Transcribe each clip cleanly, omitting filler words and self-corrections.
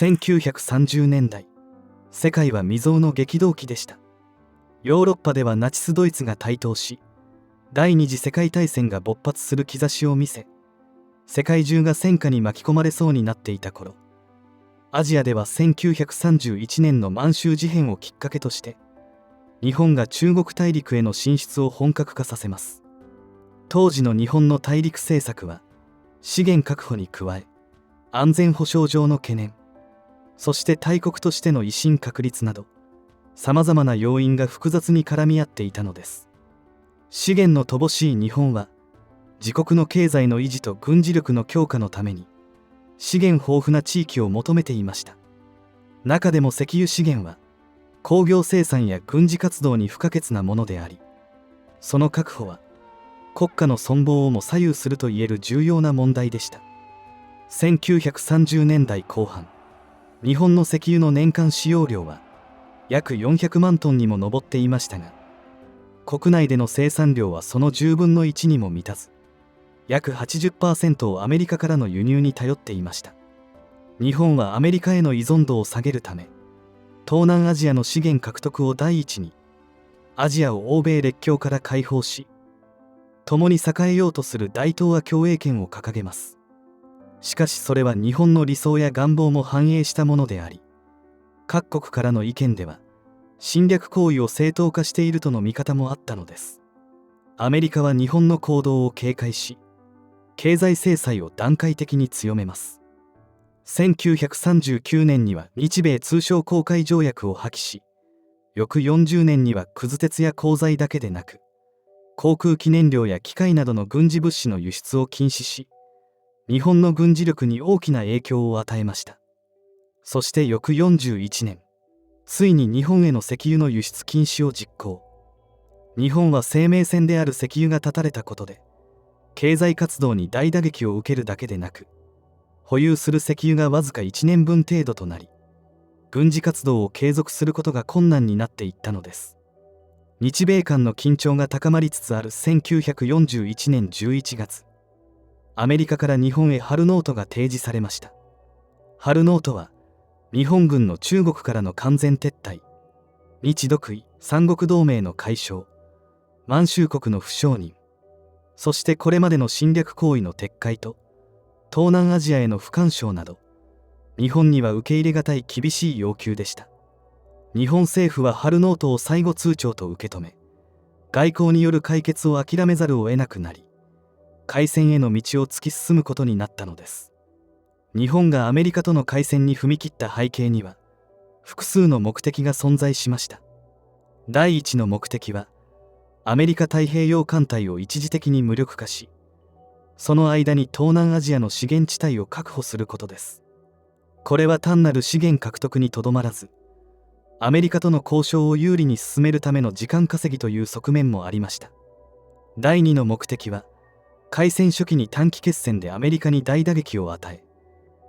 1930年代、世界は未曾有の激動期でした。ヨーロッパではナチスドイツが台頭し、第二次世界大戦が勃発する兆しを見せ、世界中が戦火に巻き込まれそうになっていた頃、アジアでは1931年の満州事変をきっかけとして、日本が中国大陸への進出を本格化させます。当時の日本の大陸政策は、資源確保に加え、安全保障上の懸念、そして大国としての威信確立など、さまざまな要因が複雑に絡み合っていたのです。資源の乏しい日本は、自国の経済の維持と軍事力の強化のために、資源豊富な地域を求めていました。中でも石油資源は、工業生産や軍事活動に不可欠なものであり、その確保は、国家の存亡をも左右するといえる重要な問題でした。1930年代後半、日本の石油の年間使用量は約400万トンにも上っていましたが、国内での生産量はその10分の1にも満たず、約 80% をアメリカからの輸入に頼っていました。日本はアメリカへの依存度を下げるため、東南アジアの資源獲得を第一に、アジアを欧米列強から解放し、共に栄えようとする大東亜共栄圏を掲げます。しかしそれは日本の理想や願望も反映したものであり、各国からの意見では侵略行為を正当化しているとの見方もあったのです。アメリカは日本の行動を警戒し、経済制裁を段階的に強めます。1939年には日米通商航海条約を破棄し、翌40年にはくず鉄や鋼材だけでなく、航空機燃料や機械などの軍事物資の輸出を禁止し、日本の軍事力に大きな影響を与えました。そして翌41年、ついに日本への石油の輸出禁止を実行。日本は生命線である石油が断たれたことで、経済活動に大打撃を受けるだけでなく、保有する石油がわずか1年分程度となり、軍事活動を継続することが困難になっていったのです。日米間の緊張が高まりつつある1941年11月、アメリカから日本へハルノートが提示されました。ハルノートは、日本軍の中国からの完全撤退、日独伊三国同盟の解消、満州国の不承認、そしてこれまでの侵略行為の撤回と、東南アジアへの不干渉など、日本には受け入れがたい厳しい要求でした。日本政府はハルノートを最後通牒と受け止め、外交による解決を諦めざるを得なくなり、開戦への道を突き進むことになったのです。日本がアメリカとの開戦に踏み切った背景には、複数の目的が存在しました。第一の目的は、アメリカ太平洋艦隊を一時的に無力化し、その間に東南アジアの資源地帯を確保することです。これは単なる資源獲得にとどまらず、アメリカとの交渉を有利に進めるための時間稼ぎという側面もありました。第二の目的は、開戦初期に短期決戦でアメリカに大打撃を与え、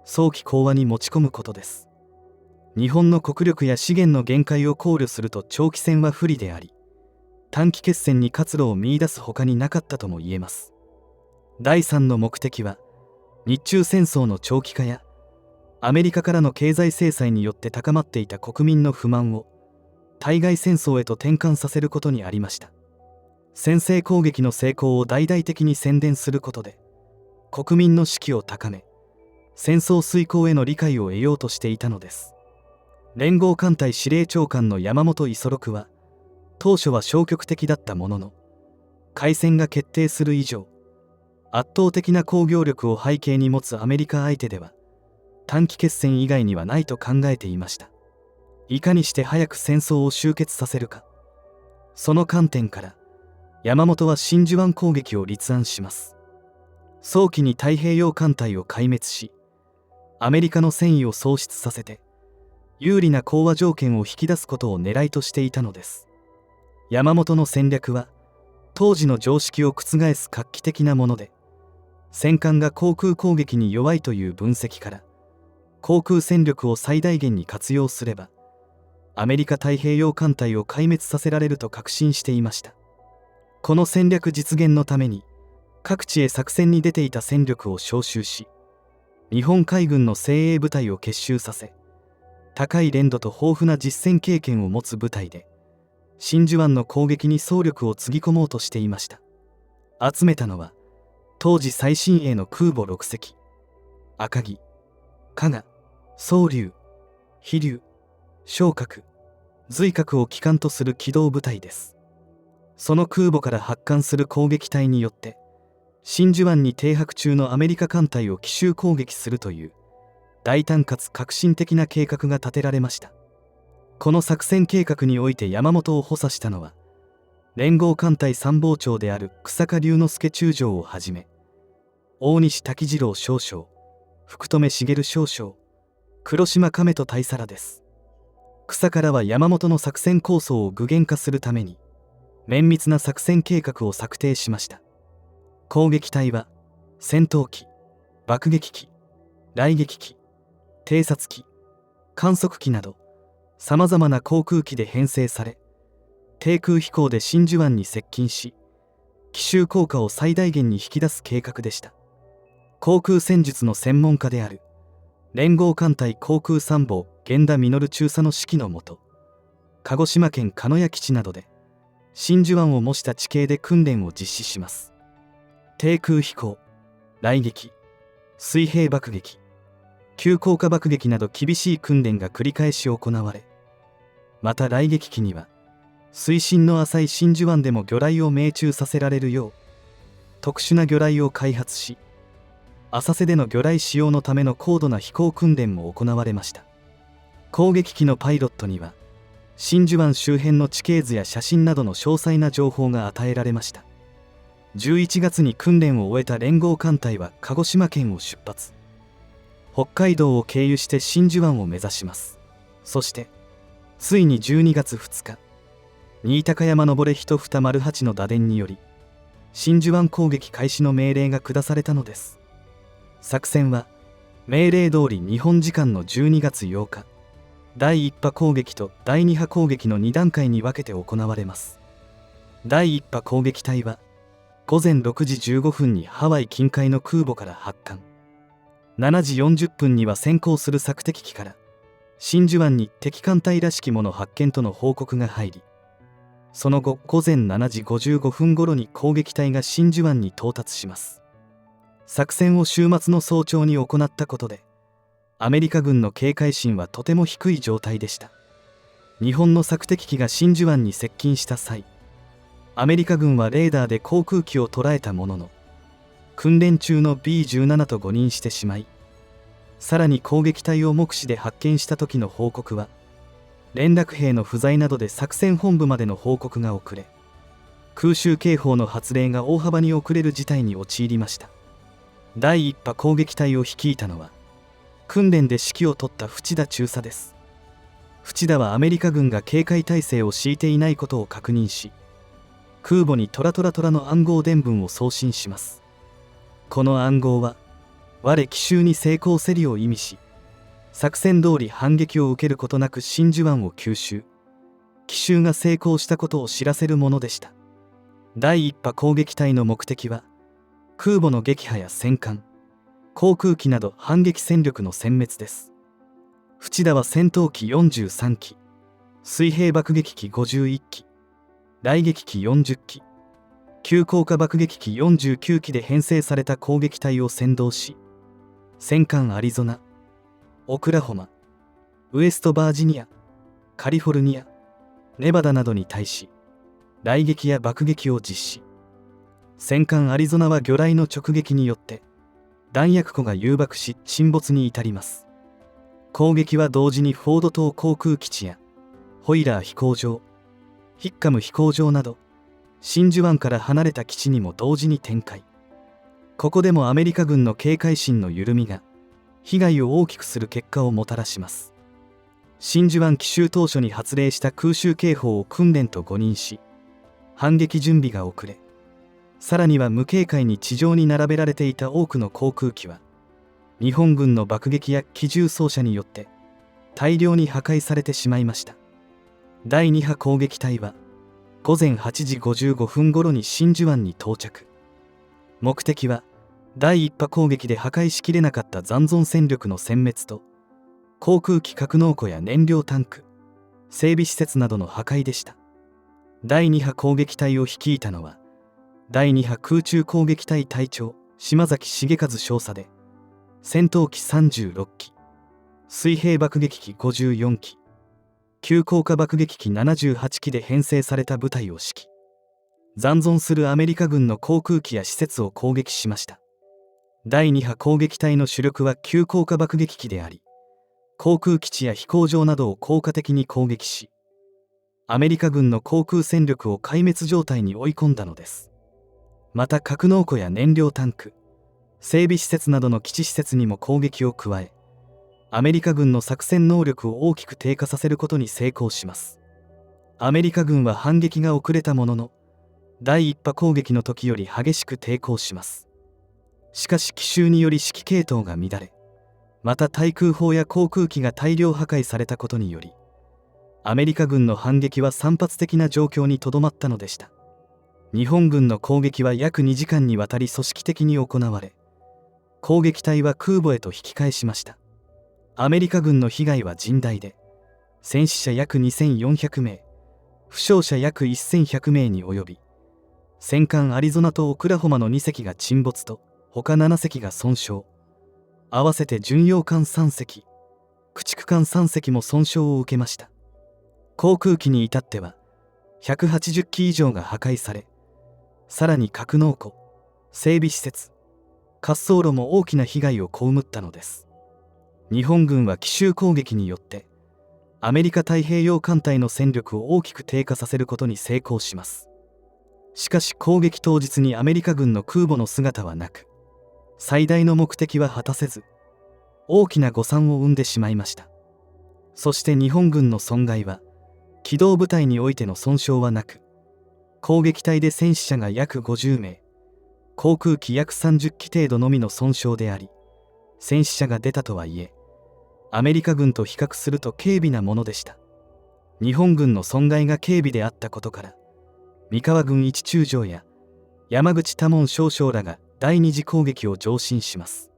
早期講和に持ち込むことです。日本の国力や資源の限界を考慮すると長期戦は不利であり、短期決戦に活路を見出すほかになかったとも言えます。第三の目的は、日中戦争の長期化や、アメリカからの経済制裁によって高まっていた国民の不満を、対外戦争へと転換させることにありました。先制攻撃の成功を大々的に宣伝することで、国民の士気を高め、戦争遂行への理解を得ようとしていたのです。連合艦隊司令長官の山本五十六は、当初は消極的だったものの、開戦が決定する以上、圧倒的な工業力を背景に持つアメリカ相手では、短期決戦以外にはないと考えていました。いかにして早く戦争を終結させるか。その観点から、山本は真珠湾攻撃を立案します。早期に太平洋艦隊を壊滅し、アメリカの戦意を喪失させて、有利な講和条件を引き出すことを狙いとしていたのです。山本の戦略は、当時の常識を覆す画期的なもので、戦艦が航空攻撃に弱いという分析から、航空戦力を最大限に活用すれば、アメリカ太平洋艦隊を壊滅させられると確信していました。この戦略実現のために、各地へ作戦に出ていた戦力を招集し、日本海軍の精鋭部隊を結集させ、高い練度と豊富な実戦経験を持つ部隊で真珠湾の攻撃に総力をつぎ込もうとしていました。集めたのは当時最新鋭の空母6隻、赤城、加賀、宗龍、飛龍、昇格、随格を旗艦とする機動部隊です。その空母から発艦する攻撃隊によって真珠湾に停泊中のアメリカ艦隊を奇襲攻撃するという大胆かつ革新的な計画が立てられました。この作戦計画において山本を補佐したのは連合艦隊参謀長である久坂龍之介中将をはじめ、大西滝次郎少将、福留茂少将、黒島亀と大佐らです。久坂は山本の作戦構想を具現化するために綿密な作戦計画を策定しました。攻撃隊は戦闘機、爆撃機、雷撃機、偵察機、観測機などさまざまな航空機で編成され、低空飛行で真珠湾に接近し奇襲効果を最大限に引き出す計画でした。航空戦術の専門家である連合艦隊航空参謀源田実中佐の指揮のもと、鹿児島県鹿屋基地などで真珠湾を模した地形で訓練を実施します。低空飛行、雷撃、水平爆撃、急降下爆撃など厳しい訓練が繰り返し行われ、また雷撃機には水深の浅い真珠湾でも魚雷を命中させられるよう特殊な魚雷を開発し、浅瀬での魚雷使用のための高度な飛行訓練も行われました。攻撃機のパイロットには真珠湾周辺の地形図や写真などの詳細な情報が与えられました。11月に訓練を終えた連合艦隊は鹿児島県を出発、北海道を経由して真珠湾を目指します。そしてついに12月2日、新高山登一二丸八の打電により真珠湾攻撃開始の命令が下されたのです。作戦は命令通り日本時間の12月8日、第1波攻撃と第2波攻撃の2段階に分けて行われます。第1波攻撃隊は午前6時15分にハワイ近海の空母から発艦、7時40分には先行する索敵機から真珠湾に敵艦隊らしきもの発見との報告が入り、その後午前7時55分頃に攻撃隊が真珠湾に到達します。作戦を週末の早朝に行ったことでアメリカ軍の警戒心はとても低い状態でした。日本の索敵機が真珠湾に接近した際、アメリカ軍はレーダーで航空機を捉えたものの訓練中の B17 と誤認してしまい、さらに攻撃隊を目視で発見した時の報告は連絡兵の不在などで作戦本部までの報告が遅れ、空襲警報の発令が大幅に遅れる事態に陥りました。第1波攻撃隊を率いたのは訓練で指揮を執った淵田中佐です。淵田はアメリカ軍が警戒態勢を敷いていないことを確認し、空母にトラトラトラの暗号電文を送信します。この暗号は我奇襲に成功せりを意味し、作戦通り反撃を受けることなく真珠湾を急襲、奇襲が成功したことを知らせるものでした。第1波攻撃隊の目的は空母の撃破や戦艦、航空機など反撃戦力の殲滅です。淵田は戦闘機43機、水平爆撃機51機、雷撃機40機、急降下爆撃機49機で編成された攻撃隊を先導し、戦艦アリゾナ、オクラホマ、ウエストバージニア、カリフォルニア、ネバダなどに対し雷撃や爆撃を実施。戦艦アリゾナは魚雷の直撃によって弾薬庫が誘爆し沈没に至ります。攻撃は同時にフォード島航空基地やホイラー飛行場、ヒッカム飛行場など真珠湾から離れた基地にも同時に展開。ここでもアメリカ軍の警戒心の緩みが被害を大きくする結果をもたらします。真珠湾奇襲当初に発令した空襲警報を訓練と誤認し、反撃準備が遅れ、さらには無警戒に地上に並べられていた多くの航空機は日本軍の爆撃や機銃掃射によって大量に破壊されてしまいました。第2波攻撃隊は午前8時55分頃に真珠湾に到着。目的は第1波攻撃で破壊しきれなかった残存戦力の殲滅と航空機格納庫や燃料タンク、整備施設などの破壊でした。第2波攻撃隊を率いたのは第2波空中攻撃隊隊長島崎重和少佐で、戦闘機36機、水平爆撃機54機、急降下爆撃機78機で編成された部隊を指揮。残存するアメリカ軍の航空機や施設を攻撃しました。第2波攻撃隊の主力は急降下爆撃機であり、航空基地や飛行場などを効果的に攻撃し、アメリカ軍の航空戦力を壊滅状態に追い込んだのです。また格納庫や燃料タンク、整備施設などの基地施設にも攻撃を加え、アメリカ軍の作戦能力を大きく低下させることに成功します。アメリカ軍は反撃が遅れたものの、第1波攻撃の時より激しく抵抗します。しかし奇襲により指揮系統が乱れ、また対空砲や航空機が大量破壊されたことにより、アメリカ軍の反撃は散発的な状況にとどまったのでした。日本軍の攻撃は約2時間にわたり組織的に行われ、攻撃隊は空母へと引き返しました。アメリカ軍の被害は甚大で、戦死者約2400名、負傷者約1100名に及び、戦艦アリゾナとオクラホマの2隻が沈没と、他7隻が損傷、合わせて巡洋艦3隻、駆逐艦3隻も損傷を受けました。航空機に至っては、180機以上が破壊され、さらに格納庫、整備施設、滑走路も大きな被害を被ったのです。日本軍は奇襲攻撃によって、アメリカ太平洋艦隊の戦力を大きく低下させることに成功します。しかし攻撃当日にアメリカ軍の空母の姿はなく、最大の目的は果たせず、大きな誤算を生んでしまいました。そして日本軍の損害は、機動部隊においての損傷はなく、攻撃隊で戦死者が約50名、航空機約30機程度のみの損傷であり、戦死者が出たとはいえ、アメリカ軍と比較すると軽微なものでした。日本軍の損害が軽微であったことから、三河軍一中将や山口多門少将らが第二次攻撃を上申します。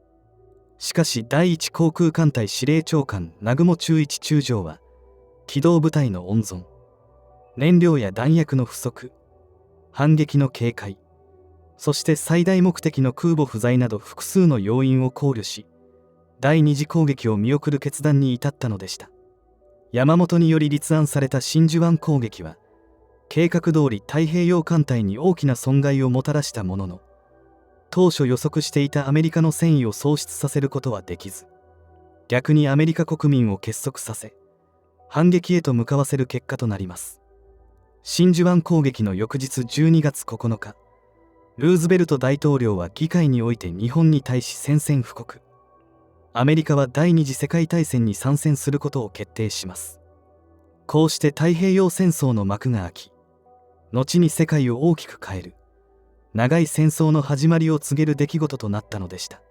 しかし第一航空艦隊司令長官南雲忠一中将は、機動部隊の温存、燃料や弾薬の不足、反撃の警戒、そして最大目的の空母不在など複数の要因を考慮し、第二次攻撃を見送る決断に至ったのでした。山本により立案された真珠湾攻撃は、計画通り太平洋艦隊に大きな損害をもたらしたものの、当初予測していたアメリカの戦意を喪失させることはできず、逆にアメリカ国民を結束させ、反撃へと向かわせる結果となります。真珠湾攻撃の翌日12月9日、ルーズベルト大統領は議会において日本に対し宣戦布告。アメリカは第二次世界大戦に参戦することを決定します。こうして太平洋戦争の幕が開き、後に世界を大きく変える長い戦争の始まりを告げる出来事となったのでした。